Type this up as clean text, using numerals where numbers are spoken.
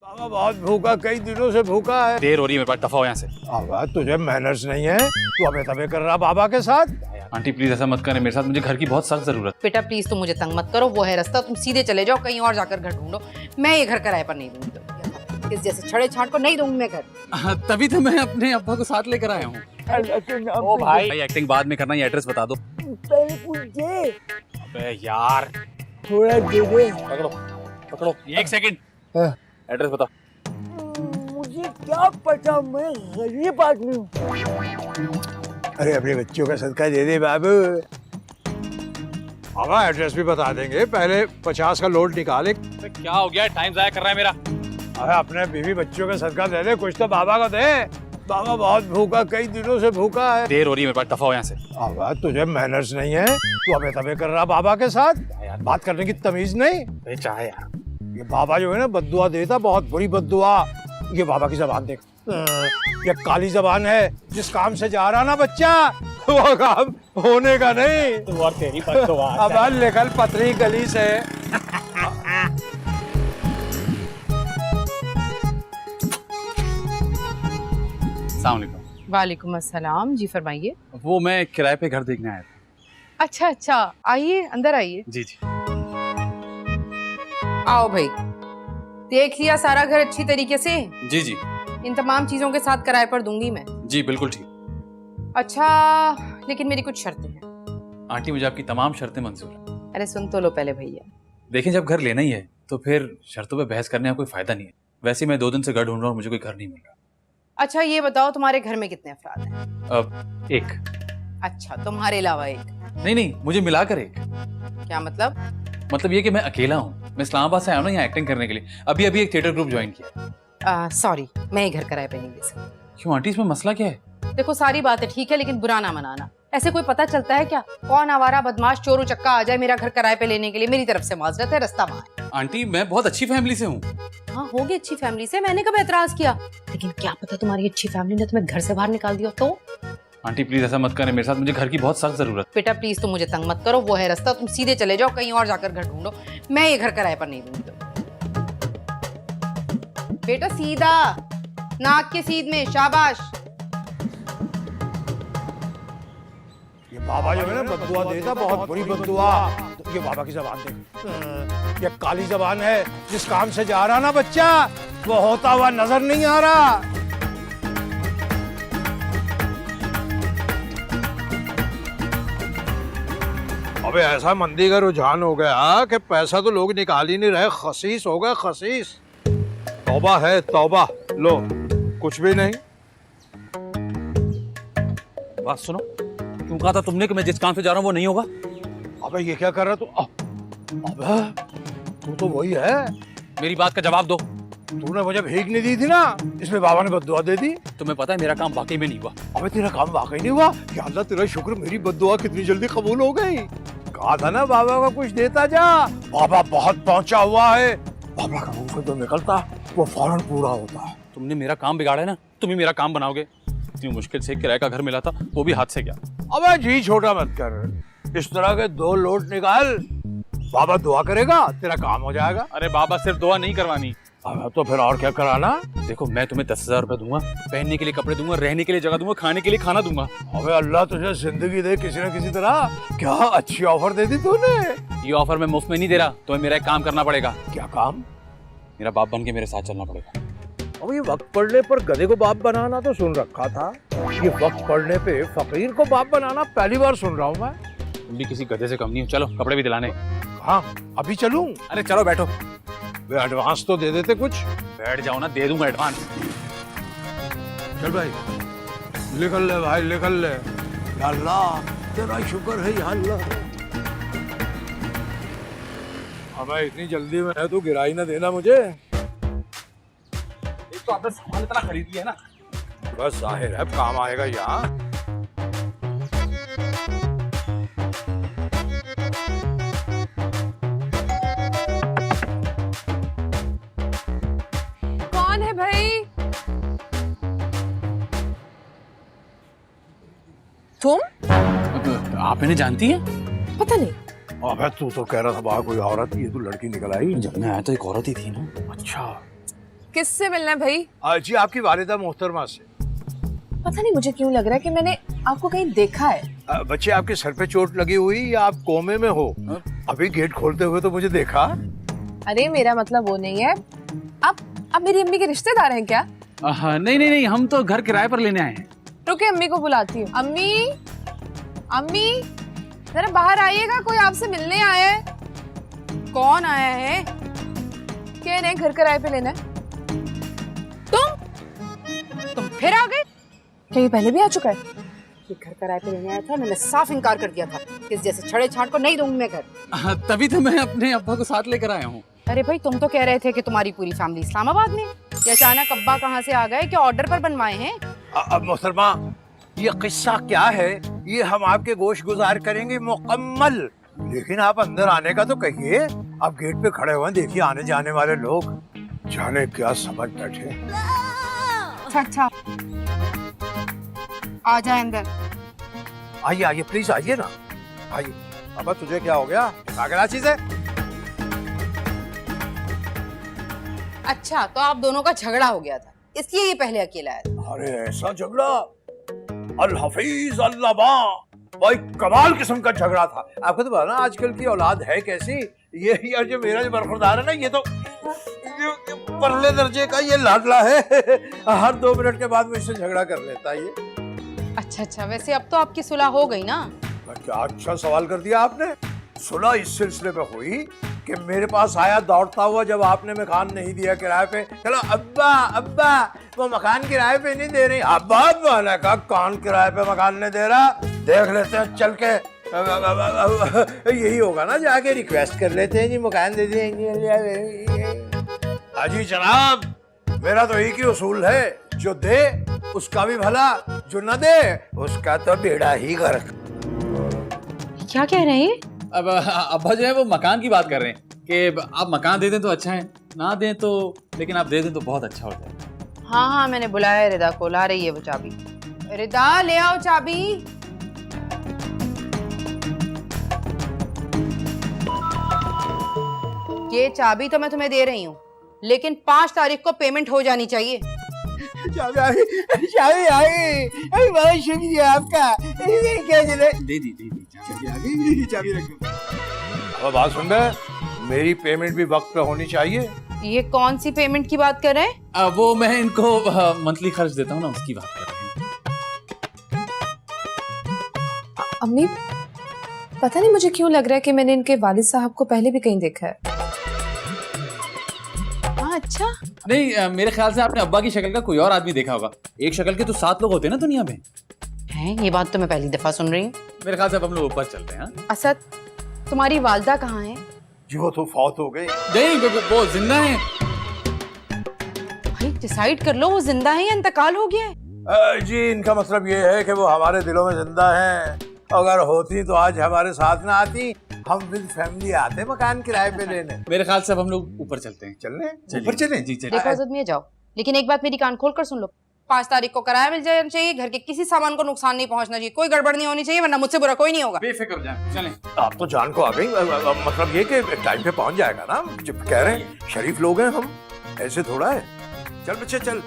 अब बहुत भूखा, कई दिनों से भूखा है। देर हो रही है मेरे पास, दफा हो यहाँ से। अब तुझे मैनर्स नहीं है, तू अबे तबे कर रहा बाबा के साथ। आंटी प्लीज ऐसा मत करें मेरे साथ, मुझे घर की बहुत सख्त जरूरत। बेटा प्लीज तुम मुझे तंग मत करो, वो है रास्ता, तुम सीधे चले जाओ, कहीं और जाकर घर ढूंढो। मैं ये घर किराए पर नहीं दूंगी, इस जैसे छड़े छाट को नहीं दूंगी मैं घर। तभी तो मैं अपने अब्बा को साथ लेकर आया हूँ। ओ भाई एक्टिंग बाद में करना, ये एड्रेस बता दो। पहले कुछ दे, अबे यार थोड़ा दे दे। पकड़ो पकड़ो, एक सेकंड, एड्रेस बता। मुझे क्या पता, मैं गरीब आदमी हूँ। अरे अपने बच्चों का सदका दे दे बाबू। अब एड्रेस भी बता देंगे, पहले 50 का लोड निकाले। क्या हो गया, टाइम जाया कर रहा है मेरा। अरे अपने बीवी बच्चों का सदका दे दे, कुछ तो बाबा को दे। बाबा बहुत भूखा, कई दिनों से भूखा है। देर हो रही है मेरे पास, दफा हो यहाँ से। अब तुझे मैनर्स नहीं है, तू अबे तबे कर रहा बाबा के साथ, बात करने की तमीज नहीं। चाहे यार, ये बाबा जो है ना बद्दुआ देता, बहुत बुरी बद्दुआ। ये बाबा की जबान देख, ये काली जबान है। जिस काम से जा रहा ना बच्चा, वो काम होने का नहीं। तू और तेरी बद्दुआ। अब निकल पतली गली से। वालेकुम अस्सलाम, जी फरमाइए। वो मैं किराए पे घर देखने आया था। अच्छा अच्छा, आइए अंदर आइए। जी जी। आओ भाई, देख लिया सारा घर अच्छी तरीके से? जी जी। इन तमाम चीजों के साथ किराए पर दूंगी मैं। जी बिल्कुल ठीक। अच्छा, लेकिन मेरी कुछ शर्तें हैं। आंटी मुझे आपकी तमाम शर्तें मंजूर हैं। अरे सुन तो लो पहले भैया। देखिए जब घर लेना ही है तो फिर शर्तों पे बहस करने का कोई फायदा नहीं है। वैसे मैं 2 दिन से घर ढूंढ रहा हूँ, मुझे कोई घर नहीं मिल रहा। अच्छा ये बताओ, तुम्हारे घर में कितने अफराद हैं? अब एक। अच्छा, तुम्हारे अलावा एक? नहीं नहीं, मुझे मिलाकर एक। क्या मतलब? मतलब ये कि मैं अकेला हूँ। मैं इस्लामाबाद से आया हूँ ना यहाँ एक्टिंग करने के लिए। अभी अभी एक थिएटर ग्रुप ज्वाइन किया। सॉरी, मैं ये घर किराए पे नहीं दे सकती। क्यों आंटी, इसमें मसला क्या है? देखो सारी बातें ठीक है, लेकिन बुरा ना मनाना। ऐसे कोई पता चलता है क्या, कौन आवारा बदमाश चोर उचक्का आ जाए मेरा घर किराए पे लेने के लिए? मेरी तरफ से माजरत है, रास्ता वहाँ है। आंटी मैं बहुत अच्छी फैमिली से हूँ। हाँ होगी अच्छी फैमिली से, मैंने कब एतराज किया, लेकिन क्या पता तुम्हारी अच्छी फैमिली ने तुम्हें घर से बाहर निकाल दिया तो? आंटी प्लीज ऐसा मत करें मेरे साथ, मुझे घर की बहुत सख्त जरूरत। बेटा प्लीज तुम मुझे तंग मत करो, वो है रास्ता, तुम सीधे चले जाओ, कहीं और जाकर घर ढूंढो। मैं ये घर किराए पर नहीं दूंगी। बेटा सीधा, नाक के सीध में, शाबाश। ये बाबा जो है ना बद्दुआ देता, बहुत बुरी बद्दुआ। ये बाबा की जबान देख, ये काली जबान है। जिस काम से जा रहा ना बच्चा, वो होता हुआ नजर नहीं आ रहा। अबे ऐसा मंदी का रुझान हो गया कि पैसा तो लोग निकाल ही नहीं रहे, खसीस हो गए खसीस। तौबा है तौबा। लो कुछ भी नहीं। बात सुनो, क्यों कहा था तुमने कि मैं जिस काम से जा रहा हूँ वो नहीं होगा? अबे ये क्या कर रहा तू? अबे तू तो वही है। मेरी बात का जवाब दो। तूने मुझे भीख नहीं दी थी ना, इसमें बाबा ने बद्दुआ दे दी। तुम्हें पता है मेरा काम वाकई में नहीं हुआ। अबे तेरा काम वाकई नहीं हुआ? या अल्लाह तेरा शुक्र, मेरी बद्दुआ कितनी जल्दी कबूल हो गई। कहा था ना बाबा का कुछ देता जा। बाबा बहुत पहुंचा हुआ है। बाबा का मुंह से जो निकलता वो फौरन पूरा होता है। तुमने मेरा काम बिगाड़ा है ना, तुम ही मेरा काम बनाओगे। इतनी मुश्किल से किराए का घर मिला था, वो भी हाथ से गया। अबे जी छोटा मत कर, इस तरह के 2 लोट निकाल, बाबा दुआ करेगा, तेरा काम हो जाएगा। अरे बाबा सिर्फ दुआ नहीं करवानी। अबे तो फिर और क्या कराना? देखो मैं तुम्हें 10,000 रुपए दूंगा, पहनने के लिए कपड़े दूंगा, रहने के लिए जगह दूंगा, खाने के लिए खाना दूंगा। अबे अल्लाह तुझे जिंदगी दे किसी न किसी तरह। क्या अच्छी ऑफर दे दी तूने। ये ऑफर मैं मुफ्त में नहीं दे रहा, तुम्हें मेरा एक काम करना पड़ेगा। क्या काम? मेरा बाप बन के मेरे साथ चलना पड़ेगा। अब ये वक्त पड़ने पर गधे को बाप बनाना तो सुन रखा था, ये वक्त पड़ने पे फकीर को बाप बनाना पहली बार सुन रहा हूँ मैं। तुम भी किसी गधे से कम नहीं हो। चलो कपड़े भी दिलाने। हाँ अभी चलूं? अरे चलो बैठो। वे एडवांस तो दे देते कुछ। बैठ जाओ ना, दे दूंगा एडवांस। चल भाई निकल ले भाई, निकल ले। या अल्लाह तेरा शुक्र है या अल्लाह। हमें इतनी जल्दी में है, तू गिराई ना देना मुझे। एक तो आपने सामान इतना खरीद लिया ना। बस जाहिर है काम आएगा यहाँ। कौन है भाई? तुम? आप इन्हें जानती हैं? पता नहीं। अबे तू तो कह रहा था बाहर कोई औरत, ये तो लड़की निकल आई। जब मैं आया तो एक औरत ही थी ना। अच्छा किससे मिलना है भाई? जी आपकी वालिदा मोहतरमा से। पता नहीं मुझे क्यों लग रहा है कि मैंने आपको कहीं देखा है। बच्चे आपके सर पे चोट लगी हुई या आप कोमे में हो? अभी गेट खोलते हुए तो मुझे देखा। अरे मेरा मतलब वो नहीं है। आप मेरी अम्मी के रिश्तेदार हैं क्या? नहीं नहीं नहीं, हम तो घर किराए पर लेने आए हैं। रुके, अम्मी को बुलाती हूँ। अम्मी, अम्मी जरा बाहर आइएगा, कोई आपसे मिलने आया है। कौन आया है? कह रहे हैं घर किराए पे लेना है। तुम फिर आ गए? क्या ये पहले भी आ चुका है? ये घर किराए पे लेने आया था, मैंने साफ इनकार कर दिया था। इस जैसे छड़े छाड़ को नहीं दूंगी मैं घर। तभी तो मैं अपने अब्बा को साथ लेकर आया हूँ। अरे भाई, तुम तो कह रहे थे कि तुम्हारी पूरी फैमिली इस्लामाबाद में। ये अचानक अब्बा कहाँ से आ गए? क्या ऑर्डर पर बनवाए हैं? अब मोहतरमा, ये किस्सा क्या है ये हम आपके गोश गुजार करेंगे मुकम्मल, लेकिन आप अंदर आने का तो कहिए। आप गेट पे खड़े हुए हैं, देखिए आने जाने वाले लोग जाने क्या समझ बैठे। अच्छा, आ जाए अंदर। आइए आइए प्लीज आइए ना, आइए। अब तुझे क्या हो गया? क्या चीज है? अच्छा, तो आप दोनों का झगड़ा हो गया था, इसलिए ये पहले अकेला आया था। अरे ऐसा झगड़ा? अल हफीज अल्लाह भाई, कमाल किस्म का झगड़ा था। आपको तो पता ना आजकल की औलाद है कैसी। ये यार जो मेरा जो बरखुरदार है ना, ये तो ये परले दर्जे का ये लाडला है। हर 2 मिनट के बाद मुझसे झगड़ा कर लेता है ये। अच्छा, वैसे अब तो आपकी सुलह हो गई ना? क्या अच्छा सवाल कर दिया आपने। सुलह इस सिलसिले में हुई कि मेरे पास आया दौड़ता हुआ जब आपने मकान नहीं दिया किराए पे। चलो अब्बा अब्बा, वो मकान किराए पे नहीं दे रही। अब्बा मैंने कहा कौन किराए पे मकान नहीं दे रहा, देख लेते हैं चल के। यही होगा ना, जाके रिक्वेस्ट कर लेते हैं जी मकान दे देंगे। हाजी जनाब, मेरा तो एक ही उसूल है, जो दे उसका भी भला, जो न दे उसका तो बेड़ा ही गर्क। क्या कह रहे हैं? अब अब्बा जो है वो मकान की बात कर रहे हैं कि आप मकान दे दें तो अच्छा है, ना दें तो, लेकिन आप दे दें तो बहुत अच्छा हो जाए। हाँ, मैंने बुलाया है रिदा को, ला रही है वो चाबी। रिदा, ले आओ चाबी। ये चाबी तो मैं तुम्हें दे रही हूँ, लेकिन 5 तारीख को पेमेंट हो जानी चाहिए। चाबी आ गई, चाबी आ गई। अरे बहुत शुक्रिया आपका। क्या चले? दे दी चाबी आ गई, चाबी रखो। अब बात सुन रहे, मेरी पेमेंट भी वक्त पे होनी चाहिए। ये कौन सी पेमेंट की बात कर रहे हैं? वो मैं इनको मंथली खर्च देता हूँ ना, उसकी बात कर रहे हैं। अम्मी, पता नहीं मुझे क्यों लग रहा है कि मैंने इनके वालिद साहब को पहले भी कहीं देखा है। अच्छा, नहीं, मेरे ख्याल से आपने अब्बा की शक्ल का कोई और आदमी देखा होगा। एक शक्ल के तो 7 लोग होते हैं ना दुनिया में। है, ये बात तो मैं पहली दफा सुन रही हूँ। मेरे ख्याल से अब हम लोग ऊपर चलते हैं। असद, तुम्हारी वालदा कहाँ है? जी वो तो फौत हो गई। नहीं, वो जिंदा है। भाई डिसाइड कर लो, वो जिंदा है या इंतकाल हो गया है? जी इनका मतलब ये है कि वो हमारे दिलों में जिंदा हैं। अगर होती तो आज हमारे साथ ना आती, हम विद फैमिली आते मकान किराए पे लेने। मेरे ख्याल से अब हम लोग ऊपर चलते हैं। चलने ऊपर चलें? जी चलिए। देखो असद, में जाओ, लेकिन एक बात मेरी कान खोल कर सुन लो। 5 तारीख को किराया मिल जाना चाहिए, घर के किसी सामान को नुकसान नहीं पहुंचना चाहिए, कोई गड़बड़ नहीं होनी चाहिए, वरना मुझसे बुरा कोई नहीं होगा। बेफिक्र जाएं, चलें। आप तो जान को आ गई। मतलब ये कि टाइम पे पहुंच जाएगा ना, जब कह रहे हैं शरीफ लोग हैं हम, ऐसे थोड़ा है। चल बच्चे चल।